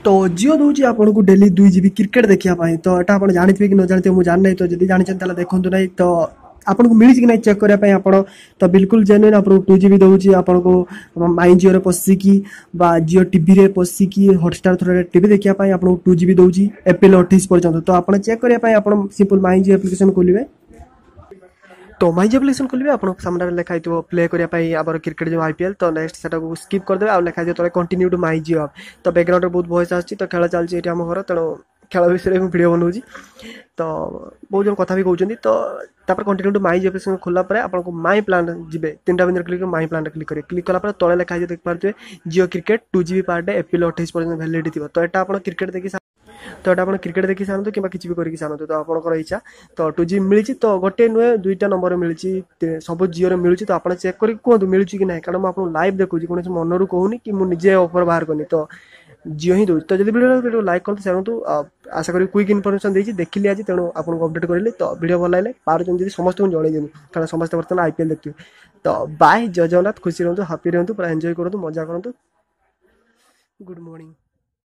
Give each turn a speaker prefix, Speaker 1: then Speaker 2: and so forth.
Speaker 1: तो जियो दूसरी आपको डेली 2 GB क्रिकेट देखापी तो यहाँ आप जानते कि न जानते मुझे जाना तो जब जानते देखो ना तो आपको मिली कि नहीं चेक करने आप तो बिल्कुल जेन्युइन आपको 2 GB दूसरी आपको माई जियो पशिकी जियो टीवी रे पशिकी हॉटस्टार थ्रू टीवी देखापी आपको 2 GB दूसरी एप्रिल 28 पर्यटन तो आप चेक करने आप सिंपल माई जियो एप्लिकेशन खोलेंगे तो माई जियो एप्लिकेशन खोलेंगे आप सामने लिखाई प्ले करने आम क्रिकेट जो IPL तो नेक्स्ट से स्किप करदे आ लिखाई तो कंटिन्यू टू माई जियो तो बैकग्राउंड बहुत वॉइस आसी तो खेल चलती आम घर तेणु खेल विषय में वीडियो बनाऊँ तो बहुत जन कथा भी कहते तो continue to my Jio application खोला आपको माई प्लान जी 3टा बिंदु क्लिक माई प्लान क्लिक करेंगे क्लिक कला तले लिखाई देख पारे Jio cricket 2 GB per day April 28 पर्यटन वैलिडिटी थी तो यहाँ आप क्रिकेट देखी तो यहाँ आप क्रिकेट देखी सारतु कि किसी भी करके सारतु तो आपंकर इच्छा तो 2 GB मिली तो गोटे नुहे 2टा नंबर मिली सब जियो मिली तो आप चेक कर कहूँ मिलूँ कि ना कारण मुझे लाइव देखुची कौन मनरू कहूनी कि मुझे ऑफर बाहर करनी तो जियो ही दूसरी तो जब वीडियो लाइक करते चाहूँ आशा करी क्विक इनफर्मेशन देती देखिली आज तेणु आपको अपडेट करें तो वीडियो भल लगे पार्टी समस्त जन दिखाई कारण समस्त बर्तमान IPL देखिए तो बाय जय जगन्नाथ खुशी रहतु हापी रहतु पूरा एंजॉय करूँ मजा करूँ गुड मॉर्निंग।